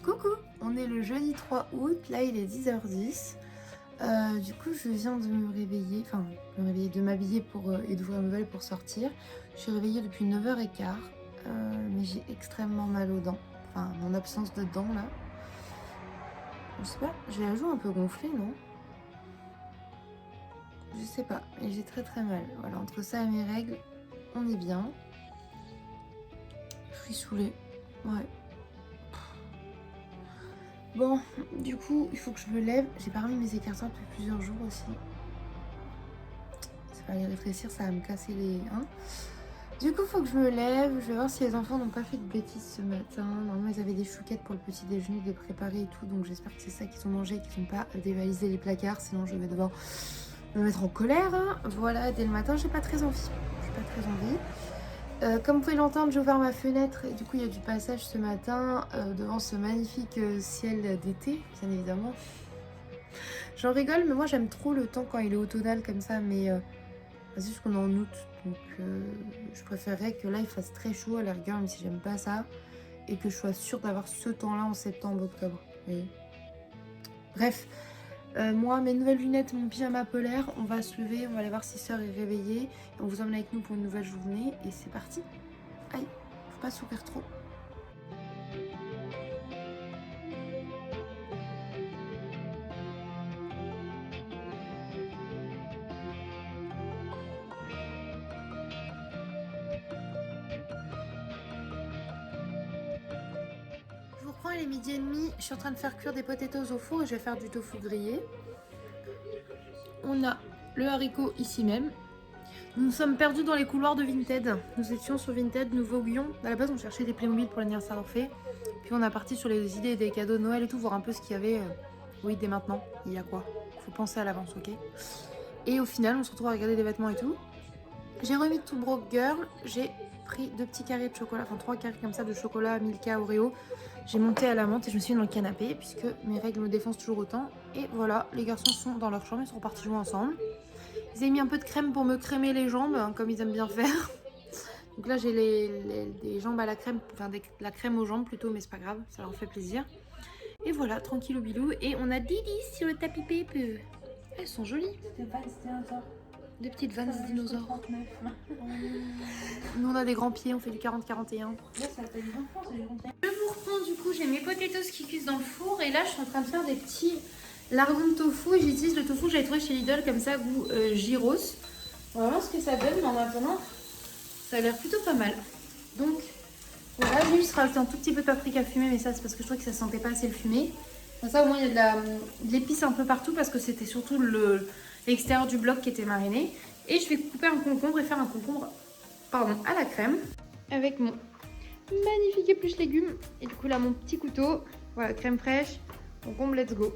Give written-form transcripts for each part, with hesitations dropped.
Coucou, on est le jeudi 3 août, là il est 10h10. Du coup je viens de me réveiller, de m'habiller et d'ouvrir mes volets pour sortir. Je suis réveillée depuis 9h15, mais j'ai extrêmement mal aux dents, enfin mon absence de dents là. Je sais pas, j'ai la joue un peu gonflée, non? Je sais pas, et j'ai très mal. Voilà, entre ça et mes règles, on est bien. Je suis saoulée, ouais. Bon, du coup, il faut que je me lève. J'ai pas remis mes écarteurs depuis plusieurs jours aussi. Ça va les rétrécir, ça va me casser les... Hein. Du coup, il faut que je me lève. Je vais voir si les enfants n'ont pas fait de bêtises ce matin. Normalement, ils avaient des chouquettes pour le petit déjeuner, de préparer et tout. Donc j'espère que c'est ça qu'ils ont mangé et qu'ils n'ont pas dévalisé les placards. Sinon, je vais devoir me mettre en colère. Voilà, dès le matin, j'ai pas très envie. J'ai pas très envie. Comme vous pouvez l'entendre, j'ai ouvert ma fenêtre et du coup il y a du passage ce matin devant ce magnifique ciel d'été, bien évidemment. J'en rigole, mais moi j'aime trop le temps quand il est automnal comme ça, mais c'est juste qu'on est en août, donc je préférerais que là il fasse très chaud à la rigueur, même si j'aime pas ça, et que je sois sûre d'avoir ce temps-là en septembre, octobre. Et... Bref. Moi, mes nouvelles lunettes, mon pyjama polaire, on va se lever, on va aller voir si sœur est réveillée. On vous emmène avec nous pour une nouvelle journée et c'est parti. Aïe, faut pas s'ouvrir trop. Je vous reprends, il est 12h30, je suis en train de faire cuire des potatoes au four et je vais faire du tofu grillé. On a le haricot ici même. Nous nous sommes perdus dans les couloirs de Vinted. Nous étions sur Vinted, nous voguions. À la base, on cherchait des Playmobil pour l'anniversaire d'Orphée. Puis on a parti sur les idées des cadeaux de Noël et tout, voir un peu ce qu'il y avait. Oui, dès maintenant, il y a quoi? Faut penser à l'avance, ok? Et au final, on se retrouve à regarder des vêtements et tout. J'ai remis tout broke girl. J'ai pris 2 petits carrés de chocolat, enfin 3 carrés comme ça de chocolat, Milka, Oreo. J'ai monté à la menthe et je me suis mis dans le canapé puisque mes règles me défoncent toujours autant. Et voilà, les garçons sont dans leur chambre, ils sont repartis jouer ensemble. Ils avaient mis un peu de crème pour me crémer les jambes, hein, comme ils aiment bien faire. Donc là, j'ai des jambes à la crème, enfin la crème aux jambes plutôt, mais c'est pas grave, ça leur fait plaisir. Et voilà, tranquille au bilou. Et on a Didi sur le tapis pépeux. Elles sont jolies. Des petites Vans dinosaures. Nous, on a des grands pieds, on fait du 40-41. Je vous reprends du coup, j'ai mes potatoes qui cuisent dans le four. Et là, je suis en train de faire des petits lardons de tofu. J'utilise le tofu que j'avais trouvé chez Lidl, comme ça, goût gyros. On va voir ce que ça donne, mais en attendant, ça a l'air plutôt pas mal. Donc, voilà, j'ai juste rajouté un tout petit peu de paprika fumé, mais ça, c'est parce que je trouvais que ça sentait pas assez le fumé. Comme ça, au moins, il y a de l'épice un peu partout, parce que c'était surtout l'extérieur du bloc qui était mariné. Et je vais couper un concombre et faire un concombre à la crème avec mon magnifique épluche légumes. Et du coup là mon petit couteau, voilà, crème fraîche, concombre, let's go.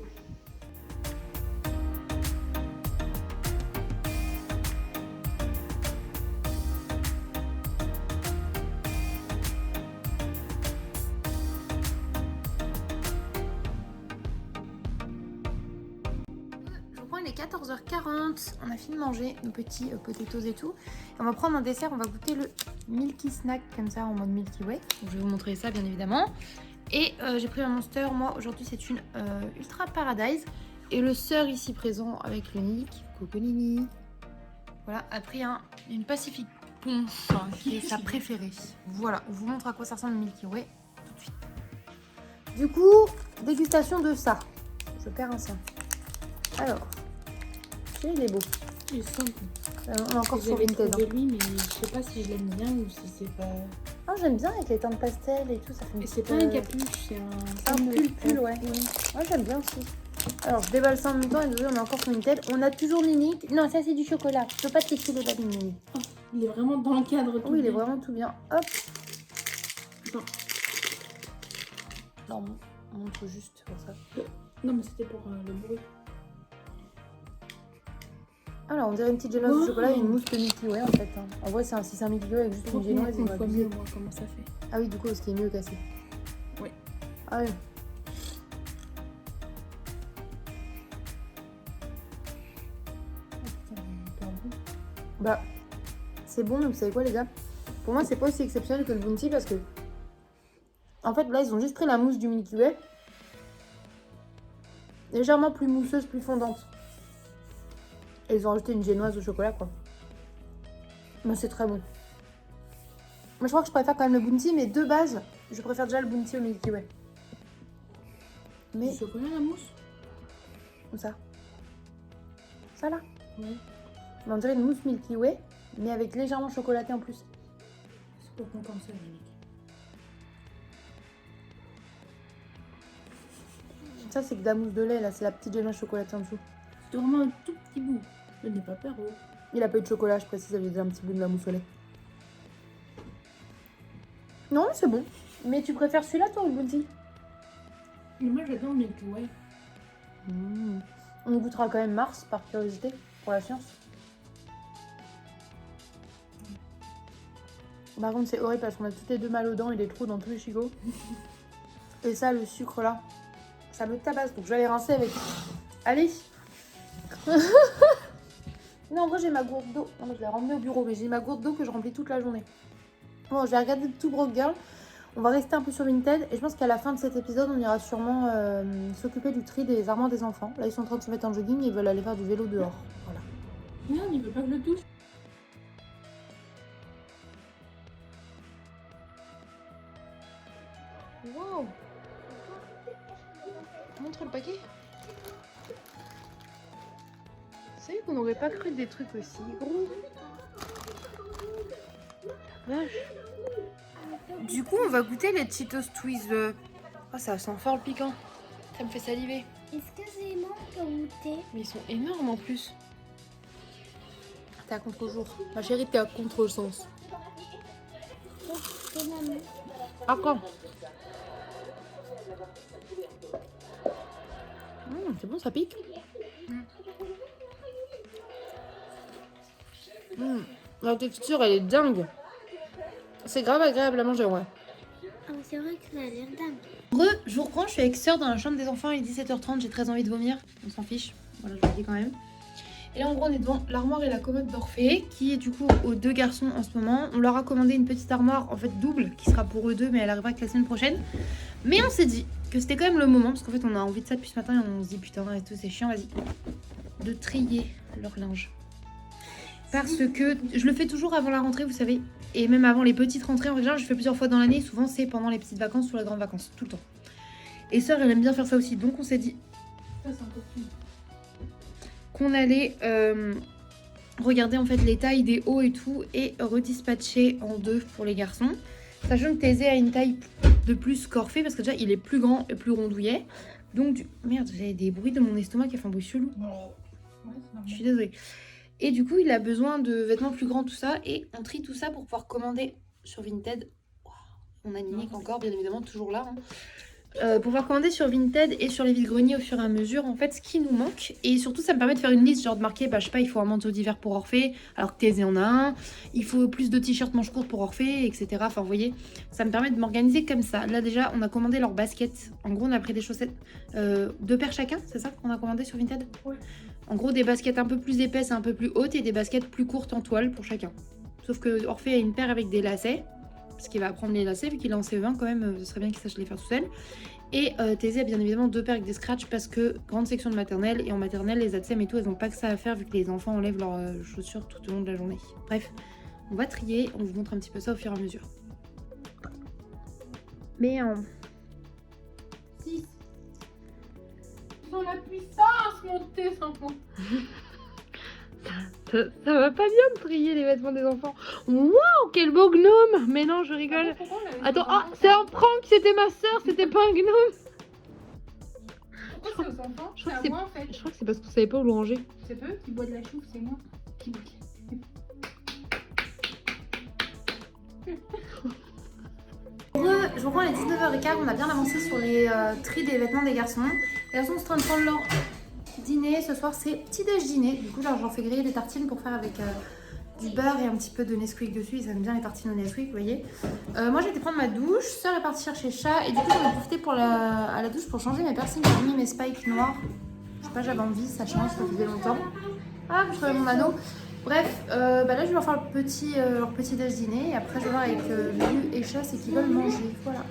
Il est 14h40, on a fini de manger nos petits potatoes et tout. Et on va prendre un dessert, on va goûter le Milky Snack comme ça en mode Milky Way. Donc, je vais vous montrer ça bien évidemment. Et j'ai pris un Monster, moi aujourd'hui c'est une Ultra Paradise. Et le sœur ici présent avec le Nick, Coco Nini, voilà, a pris une Pacific Punch qui est sa préférée. Voilà, on vous montre à quoi ça ressemble le Milky Way tout de suite. Du coup, dégustation de ça. Je perds un sein. Alors... il est beau. Il est simple. On est encore sur Vinted. Hein. Lui, mais je sais pas si je l'aime bien ou si c'est pas... Ah, j'aime bien avec les teintes pastel et tout. Ça fait. Et c'est pas un capuche, c'est un pull, ouais. Moi, j'aime bien aussi. Alors, je déballe ça en même temps et désolé, on est encore sur Vinted. On a toujours Nini. Non, ça, c'est du chocolat. Je peux pas te les babines, Nini. Oh, il est vraiment dans le cadre. Oui, il est vraiment tout bien. Hop. Attends. Non, on montre juste pour ça. Non, mais c'était pour le bruit. Alors, on dirait une petite génoise de chocolat et une mousse de Milky Way en fait. Hein. En vrai, c'est un Milky Way avec juste une génoise. On voit mieux, moi, comment ça fait. Ah oui, du coup, ce qui est mieux cassé. Oui. Ah oui. Bah, c'est bon, mais vous savez quoi, les gars? Pour moi, c'est pas aussi exceptionnel que le Bounty parce que, en fait, là, ils ont juste pris la mousse du Milky Way légèrement plus mousseuse, plus fondante. Et ils ont rajouté une génoise au chocolat, quoi. Mais c'est très bon. Moi, je crois que je préfère quand même le Bounty, mais de base, je préfère déjà le Bounty au Milky Way. Mais... Du chocolat, la mousse? Comme ça. Ça, là. Oui. On dirait une mousse Milky Way, mais avec légèrement chocolaté en plus. C'est pour compenser, limite. Ça, c'est que de la mousse de lait, là. C'est la petite génoise chocolatée en dessous. C'est vraiment un tout petit bout. Je n'ai pas peur. Oh. Il a pas eu de chocolat, je précise, il y avait un petit bout de la mousse au lait. Non, c'est bon. Mais tu préfères celui-là, toi, ou le Bounty? Mais moi, j'adore le Milky Way. On goûtera quand même Mars, par curiosité, pour la science. Par contre, c'est horrible parce qu'on a toutes les deux mal aux dents et des trous dans tous les chicots. Et ça, le sucre, là, ça me tabasse. Donc, je vais les rincer avec... Allez. Non, en vrai, j'ai ma gourde d'eau. Non, mais je l'ai ramenée au bureau, mais j'ai ma gourde d'eau que je remplis toute la journée. Bon, je vais regarder tout Broke Girl. On va rester un peu sur Vinted. Et je pense qu'à la fin de cet épisode, on ira sûrement s'occuper du tri des armoires des enfants. Là, ils sont en train de se mettre en jogging et ils veulent aller faire du vélo dehors. Voilà. Non, il veut pas que je le touche. Wow. Montre le paquet. C'est vrai qu'on n'aurait pas cru des trucs aussi gros. Vache. Du coup, on va goûter les Cheetos Twiz. Oh, ça sent fort le piquant. Ça me fait saliver. Est-ce que c'est énorme pour goûter? Mais ils sont énormes en plus. T'es à contre-jour. Ma chérie, t'es à contre-sens. C'est maman. Ah quoi? C'est bon, ça pique. La texture, elle est dingue. C'est grave agréable à manger, ouais. Ah, c'est vrai que ça a l'air dingue. Je vous reprends, je suis avec sœur dans la chambre des enfants, il est 17h30, j'ai très envie de vomir, on s'en fiche, voilà, je le dis quand même. Et là en gros on est devant l'armoire et la commode d'Orphée, qui est du coup aux deux garçons en ce moment. On leur a commandé une petite armoire, en fait double, qui sera pour eux deux, mais elle arrivera que la semaine prochaine. Mais on s'est dit que c'était quand même le moment, parce qu'en fait on a envie de ça depuis ce matin, et on se dit putain, et tout c'est chiant, vas-y, de trier leur linge. Parce que je le fais toujours avant la rentrée, vous savez, et même avant les petites rentrées, en général je fais plusieurs fois dans l'année, souvent c'est pendant les petites vacances ou les grandes vacances, tout le temps. Et sœur elle aime bien faire ça aussi, donc on s'est dit Ça, c'est un costume. qu'on allait regarder en fait les tailles des hauts et tout, et redispatcher en deux pour les garçons. Sachant que Thésée a une taille de plus qu'Orphée, parce que déjà il est plus grand et plus rondouillet. Donc, merde, j'avais des bruits de mon estomac qui a fait un bruit chelou. Ouais, Je suis désolée. Et du coup, il a besoin de vêtements plus grands, tout ça. Et on trie tout ça pour pouvoir commander sur Vinted. On a Nick encore, bien évidemment, toujours là. Pour pouvoir commander sur Vinted et sur les vides-greniers au fur et à mesure, en fait, ce qui nous manque. Et surtout, ça me permet de faire une liste, genre de marquer, bah, je sais pas, il faut un manteau d'hiver pour Orphée, alors que Thésée en a un. Il faut plus de t-shirts manches courtes pour Orphée, etc. Enfin, vous voyez, ça me permet de m'organiser comme ça. Là, déjà, on a commandé leurs baskets. En gros, on a pris des chaussettes, 2 paires chacun, c'est ça qu'on a commandé sur Vinted? Ouais. En gros, des baskets un peu plus épaisses et un peu plus hautes et des baskets plus courtes en toile pour chacun. Sauf que Orphée a une paire avec des lacets, parce qu'il va apprendre les lacets, vu qu'il est en CE1 quand même, ce serait bien qu'il sache les faire tout seul. Et Thésée a bien évidemment 2 paires avec des scratchs, parce que grande section de maternelle, et en maternelle, les ATSEM et tout, elles n'ont pas que ça à faire, vu que les enfants enlèvent leurs chaussures tout au long de la journée. Bref, on va trier, on vous montre un petit peu ça au fur et à mesure. Mais 6. Ils ont la puissance, mon thé, sans fond. ça va pas bien de trier les vêtements des enfants. Waouh, quel beau gnome! Mais non, je rigole. Attends, ah, c'est un prank, c'était ma soeur, c'était pas un gnome. Pourquoi c'est aux enfants? je crois C'est que à moi, en fait. Je crois que c'est parce qu'on savait pas où le ranger. C'est pas eux qui boivent de la chouffe, c'est moi qui bois. Je reprends les 19h15, on a bien avancé sur les tris des vêtements des garçons. Les garçons sont en train de prendre leur dîner. Ce soir, c'est petit-déj dîner. Du coup, j'en fais griller des tartines pour faire avec du beurre et un petit peu de Nesquik dessus. Ils aiment bien les tartines au Nesquik, vous voyez. Moi, j'ai été prendre ma douche. Sœur est partie chercher chat. Et du coup, j'en ai profité à la douche pour changer mes piercings. J'ai mis mes spikes noirs. Je sais pas, j'avais envie, ça change, ça faisait longtemps. Ah, je trouvais mon anneau. Bref, là je vais leur faire leur petit déj dîner et après je vais voir avec Lulu et Chat, c'est qu'ils veulent manger, voilà.